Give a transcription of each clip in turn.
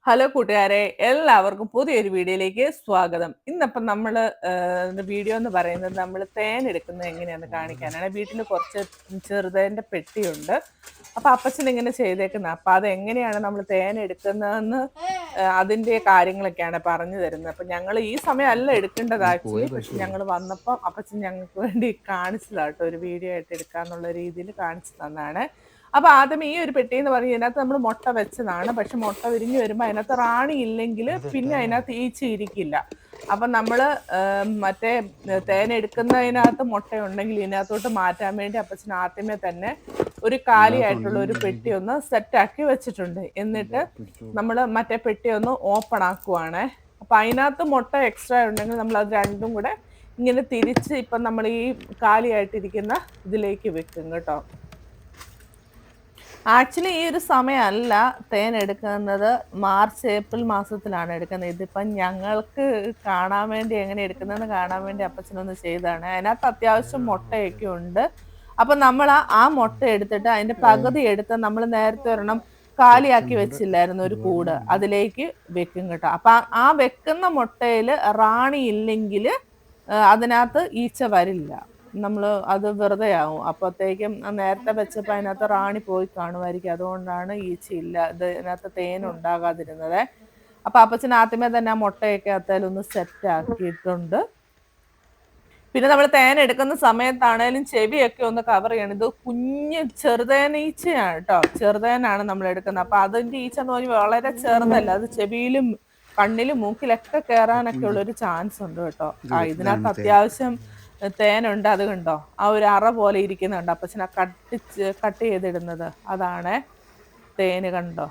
Hello കൂട്ടുകാരെ, എല്ലാവർക്കും പുതിയൊരു വീഡിയോയിലേക്ക് സ്വാഗതം. ഇന്നിപ്പം നമ്മൾ വീഡിയോ എന്ന് പറയുന്നത് നമ്മൾ തേൻ എടുക്കുന്നത് എങ്ങനെയാണെന്ന് കാണിക്കാനാണ്. വീട്ടിൽ കുറച്ച് ചെറുതേൻ്റെ പെട്ടിയുണ്ട്. അപ്പം അപ്പച്ചൻ ഇങ്ങനെ ചെയ്തേക്കുന്നത്. അപ്പം അതെങ്ങനെയാണ് നമ്മൾ തേൻ എടുക്കുന്നതെന്ന് അതിൻ്റെ കാര്യങ്ങളൊക്കെയാണ് പറഞ്ഞു തരുന്നത്. അപ്പം ഞങ്ങൾ ഈ സമയമല്ല എടുക്കേണ്ടത് ആക്ച്വലി. പക്ഷെ ഞങ്ങൾ വന്നപ്പം അപ്പച്ചൻ ഞങ്ങൾക്ക് വേണ്ടി കാണിച്ചതാട്ടോ, ഒരു വീഡിയോ ആയിട്ട് എടുക്കാന്നുള്ള രീതിയിൽ കാണിച്ചു തന്നാണ്. അപ്പൊ ആദ്യം ഈ ഒരു പെട്ടി എന്ന് പറഞ്ഞാൽ ഇതിനകത്ത് നമ്മൾ മുട്ട വെച്ചതാണ്. പക്ഷെ മുട്ട വിരിഞ്ഞു വരുമ്പോൾ അതിനകത്ത് റാണി ഇല്ലെങ്കിൽ പിന്നെ അതിനകത്ത് ഈച്ച ഇരിക്കില്ല. അപ്പൊ നമ്മള് മറ്റേ തേൻ എടുക്കുന്നതിനകത്ത് മുട്ട ഉണ്ടെങ്കിൽ ഇതിനകത്തോട്ട് മാറ്റാൻ വേണ്ടി അപ്പച്ചൻ ആദ്യമേ തന്നെ ഒരു കാലിയായിട്ടുള്ള ഒരു പെട്ടി ഒന്ന് സെറ്റാക്കി വെച്ചിട്ടുണ്ട്. എന്നിട്ട് നമ്മൾ മറ്റേ പെട്ടി ഒന്ന് ഓപ്പൺ ആക്കുവാണ്. അപ്പൊ അതിനകത്ത് മുട്ട എക്സ്ട്രാ ഉണ്ടെങ്കിൽ നമ്മൾ അത് രണ്ടും കൂടെ ഇങ്ങനെ തിരിച്ച് ഇപ്പം നമ്മൾ ഈ കാലിയായിട്ടിരിക്കുന്ന ഇതിലേക്ക് വെക്കും കേട്ടോ. ആക്ച്വലി ഈ ഒരു സമയമല്ല തേൻ എടുക്കുന്നത്, മാർച്ച് ഏപ്രിൽ മാസത്തിലാണ് എടുക്കുന്നത്. ഇതിപ്പം ഞങ്ങൾക്ക് കാണാൻ വേണ്ടി എങ്ങനെ എടുക്കുന്നതെന്ന് കാണാൻ വേണ്ടി അപ്പച്ചനൊന്ന് ചെയ്തതാണ്. അതിനകത്ത് അത്യാവശ്യം മുട്ടയൊക്കെ ഉണ്ട്. അപ്പം നമ്മൾ ആ മുട്ട എടുത്തിട്ട് അതിന്റെ പകുതി എടുത്ത് നമ്മൾ നേരത്തെ ഒരെണ്ണം കാലിയാക്കി വെച്ചില്ലായിരുന്നു ഒരു കൂട്, അതിലേക്ക് വെക്കും കേട്ടോ. അപ്പൊ ആ വെക്കുന്ന മുട്ടയിൽ റാണി ഇല്ലെങ്കിൽ അതിനകത്ത് ഈച്ച വരില്ല. നമ്മൾ അത് വെറുതെ ആവും. അപ്പോഴത്തേക്കും നേരത്തെ വെച്ചപ്പോൾ അതിനകത്ത് റാണി പോയി കാണുമായിരിക്കും. അതുകൊണ്ടാണ് ഈച്ചയില്ല ഇതിനകത്ത് തേൻ ഉണ്ടാകാതിരുന്നത്. അപ്പൊ അപ്പച്ചൻ ആദ്യമേ തന്നെ ആ മുട്ടയൊക്കെ അത്തേലൊന്ന് സെറ്റ് ആക്കിയിട്ടുണ്ട്. പിന്നെ നമ്മൾ തേൻ എടുക്കുന്ന സമയത്താണേലും ചെവിയൊക്കെ ഒന്ന് കവർ ചെയ്യണം. ഇത് കുഞ്ഞ് ചെറുതേനീച്ചയാണ് കേട്ടോ, ചെറുതേനാണ് നമ്മൾ എടുക്കുന്നത്. അപ്പൊ അതിന്റെ ഈച്ച എന്ന് പറഞ്ഞാൽ വളരെ ചെറുതല്ല, അത് ചെവിയിലും കണ്ണിലും മൂക്കിലൊക്കെ കയറാനൊക്കെ ഉള്ളൊരു ചാൻസ് ഉണ്ട് കേട്ടോ. ഇതിനകത്ത് അത്യാവശ്യം തേനുണ്ട്. അത് കണ്ടോ, ആ ഒരു അറ പോലെ ഇരിക്കുന്നുണ്ട്. അപ്പച്ചനെ കട്ട് ചെയ്തിടുന്നത് അതാണ് തേന്. കണ്ടോ,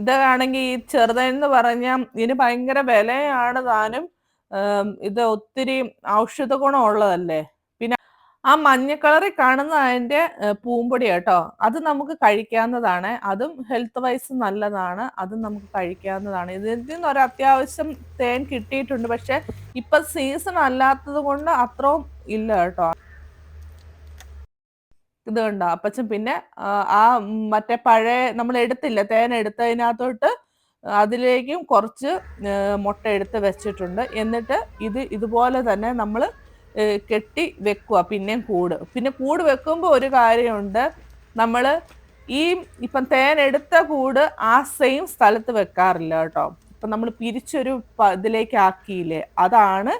ഇതാണെങ്കിൽ ഈ ചെറുതെന്ന് പറഞ്ഞാൽ ഇതിന് ഭയങ്കര വിലയാണ് താനും. ഇത് ഒത്തിരി ഔഷധ ഗുണം ഉള്ളതല്ലേ. പിന്നെ ആ മഞ്ഞ കളറിൽ കാണുന്ന അതിന്റെ പൂമ്പൊടി കേട്ടോ, അത് നമുക്ക് കഴിക്കാവുന്നതാണ്. അതും ഹെൽത്ത് വൈസ് നല്ലതാണ്, അതും നമുക്ക് കഴിക്കാവുന്നതാണ്. ഇതിൽ നിന്ന് ഒരു അത്യാവശ്യം തേൻ കിട്ടിയിട്ടുണ്ട്. പക്ഷെ ഇപ്പൊ സീസൺ അല്ലാത്തത് കൊണ്ട് അത്രയും ഇല്ല കേട്ടോ. ഇത് കണ്ടോ അപ്പച്ചൻ പിന്നെ ആ മറ്റേ പഴയ നമ്മൾ എടുത്തില്ല തേൻ എടുത്തതിനകത്തോട്ട് അതിലേക്കും കുറച്ച് മുട്ട എടുത്ത് വെച്ചിട്ടുണ്ട്. എന്നിട്ട് ഇതുപോലെ തന്നെ നമ്മൾ കെട്ടി വെക്കുക. പിന്നെ കൂട് വെക്കുമ്പോൾ ഒരു കാര്യമുണ്ട്, നമ്മൾ ഇപ്പം തേൻ എടുത്ത കൂട് ആ സെയിം സ്ഥലത്ത് വെക്കാറില്ല കേട്ടോ. ഇപ്പം നമ്മൾ പിരിച്ചൊരു ഇതിലേക്ക് ആക്കിയില്ലേ, അതാണ്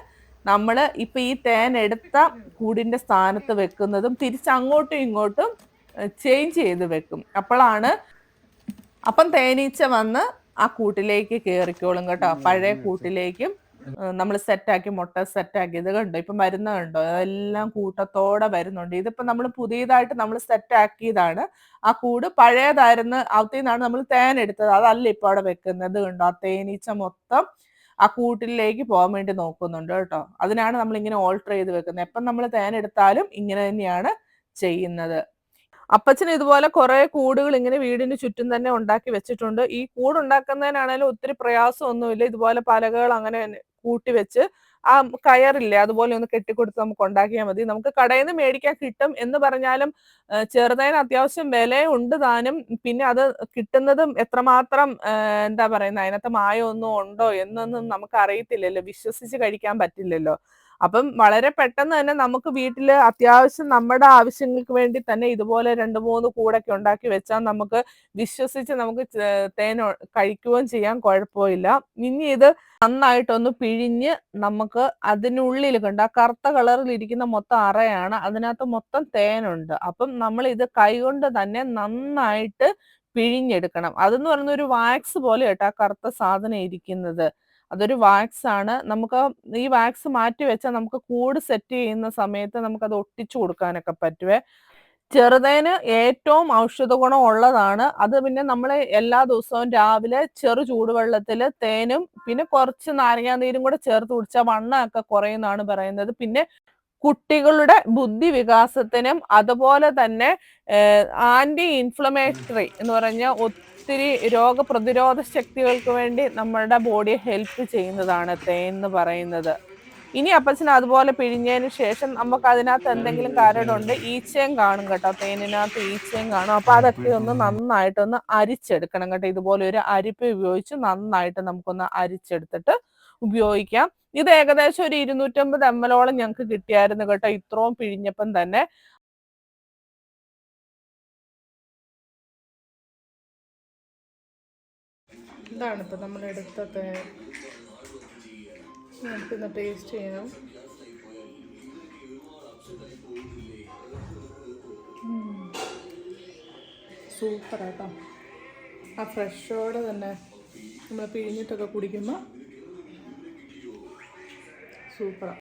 നമ്മൾ ഇപ്പൊ ഈ തേൻ എടുത്ത കൂടിന്റെ സ്ഥാനത്ത് വെക്കുന്നതും തിരിച്ചങ്ങോട്ടും ഇങ്ങോട്ടും ചേഞ്ച് ചെയ്ത് വെക്കും. അപ്പം തേനീച്ച വന്ന് ആ കൂട്ടിലേക്ക് കയറിക്കോളും കേട്ടോ. പഴയ കൂട്ടിലേക്കും നമ്മൾ സെറ്റാക്കി മുട്ട സെറ്റാക്കി. ഇത് കണ്ടോ, ഇപ്പം വരുന്ന കണ്ടോ, അതെല്ലാം കൂട്ടത്തോടെ വരുന്നുണ്ട്. ഇതിപ്പോ നമ്മൾ പുതിയതായിട്ട് നമ്മൾ സെറ്റാക്കിയതാണ്. ആ കൂട് പഴയതായിരുന്നു, അവിടെ നിന്നാണ് നമ്മൾ തേൻ എടുത്തത്. അതല്ല ഇപ്പൊ അവിടെ വെക്കുന്നത്. കണ്ടോ, ആ തേനീച്ച മൊത്തം ആ കൂട്ടിലേക്ക് പോകാൻ വേണ്ടി നോക്കുന്നുണ്ട് കേട്ടോ. അതിനാണ് നമ്മൾ ഇങ്ങനെ ഓൾട്ടർ ചെയ്ത് വെക്കുന്നത്. എപ്പം നമ്മൾ തേൻ എടുത്താലും ഇങ്ങനെ തന്നെയാണ് ചെയ്യുന്നത്. അപ്പച്ചന് ഇതുപോലെ കുറെ കൂടുകൾ ഇങ്ങനെ വീടിന് ചുറ്റും തന്നെ ഉണ്ടാക്കി വെച്ചിട്ടുണ്ട്. ഈ കൂടുണ്ടാക്കുന്നതിനാണേലും ഒത്തിരി പ്രയാസമൊന്നുമില്ല. ഇതുപോലെ പലകൾ അങ്ങനെ കൂട്ടി വെച്ച് ആ കയറില്ലേ അതുപോലെ ഒന്ന് കെട്ടിക്കൊടുത്ത് നമുക്ക് ഉണ്ടാക്കിയാൽ മതി. നമുക്ക് കടയിൽ നിന്ന് മേടിക്കാൻ കിട്ടും എന്ന് പറഞ്ഞാലും ചെറുതേന് അത്യാവശ്യം വിലയുണ്ട് താനും. പിന്നെ അത് കിട്ടുന്നതും എത്രമാത്രം എന്താ പറയുന്നത്, അതിനകത്ത് മായമൊന്നും ഉണ്ടോ എന്നൊന്നും നമുക്ക് അറിയത്തില്ലല്ലോ, വിശ്വസിച്ച് കഴിക്കാൻ പറ്റില്ലല്ലോ. അപ്പം വളരെ പെട്ടെന്ന് തന്നെ നമുക്ക് വീട്ടിൽ അത്യാവശ്യം നമ്മുടെ ആവശ്യങ്ങൾക്ക് വേണ്ടി തന്നെ ഇതുപോലെ 2-3 കൂടൊക്കെ ഉണ്ടാക്കി വെച്ചാൽ നമുക്ക് വിശ്വസിച്ച് നമുക്ക് തേൻ കഴിക്കുകയും ചെയ്യാൻ കുഴപ്പമില്ല. ഇനി ഇത് നന്നായിട്ടൊന്ന് പിഴിഞ്ഞ് നമുക്ക് അതിനുള്ളിൽ കണ്ട് ആ കറുത്ത കളറിൽ ഇരിക്കുന്ന മൊത്തം അറയാണ്, അതിനകത്ത് മൊത്തം തേനുണ്ട്. അപ്പം നമ്മൾ ഇത് കൈകൊണ്ട് തന്നെ നന്നായിട്ട് പിഴിഞ്ഞെടുക്കണം. അതെന്ന് പറയുന്ന ഒരു വാക്സ് പോലെ കേട്ടോ ആ കറുത്ത സാധനം ഇരിക്കുന്നത്. അതൊരു വാക്സ് ആണ്. നമുക്ക് ഈ വാക്സ് മാറ്റി വെച്ചാൽ നമുക്ക് കൂട് സെറ്റ് ചെയ്യുന്ന സമയത്ത് നമുക്കത് ഒട്ടിച്ചു കൊടുക്കാനൊക്കെ പറ്റുവേ. ചെറുതേന് ഏറ്റവും ഔഷധ ഗുണം ഉള്ളതാണ്. അത് പിന്നെ നമ്മൾ എല്ലാ ദിവസവും രാവിലെ ചെറു ചൂടുവെള്ളത്തിൽ തേനും പിന്നെ കുറച്ച് നാരങ്ങാനീരും കൂടെ ചേർത്ത് കുടിച്ചാൽ വണ്ണമൊക്കെ കുറയുമെന്നാണ് പറയുന്നത്. പിന്നെ കുട്ടികളുടെ ബുദ്ധി വികാസത്തിനും അതുപോലെ തന്നെ ആന്റി ഇൻഫ്ലമേറ്ററി എന്ന് പറഞ്ഞാൽ ഒത്തിരി രോഗപ്രതിരോധ ശക്തികൾക്ക് വേണ്ടി നമ്മളുടെ ബോഡിയെ ഹെൽപ്പ് ചെയ്യുന്നതാണ് തേൻ എന്ന് പറയുന്നത്. ഇനി അപ്പച്ചന് അതുപോലെ പിഴിഞ്ഞതിന് ശേഷം നമുക്ക് അതിനകത്ത് എന്തെങ്കിലും കരടുണ്ട്, ഈച്ചയും കാണും കേട്ടോ, തേനിനകത്ത് ഈച്ചയും കാണും. അപ്പൊ അതൊക്കെ ഒന്ന് നന്നായിട്ടൊന്ന് അരിച്ചെടുക്കണം കേട്ടോ. ഇതുപോലെ ഒരു അരിപ്പ ഉപയോഗിച്ച് നന്നായിട്ട് നമുക്കൊന്ന് അരിച്ചെടുത്തിട്ട് ഉപയോഗിക്കാം. ഇത് ഏകദേശം ഒരു 250 ml ഞങ്ങൾക്ക് കിട്ടിയായിരുന്നു കേട്ടോ, ഇത്രയും പിഴിഞ്ഞപ്പം തന്നെ. ഇതാണ് ഇപ്പം നമ്മൾ എടുത്ത തേൻ. നമുക്കിന്ന് ടേസ്റ്റ് ചെയ്യണം. സൂപ്പറാട്ടോ. ആ ഫ്രഷോടെ തന്നെ നമ്മൾ പിഴിഞ്ഞിട്ടൊക്കെ കുടിക്കുമ്പോൾ സൂപ്പറാണ്.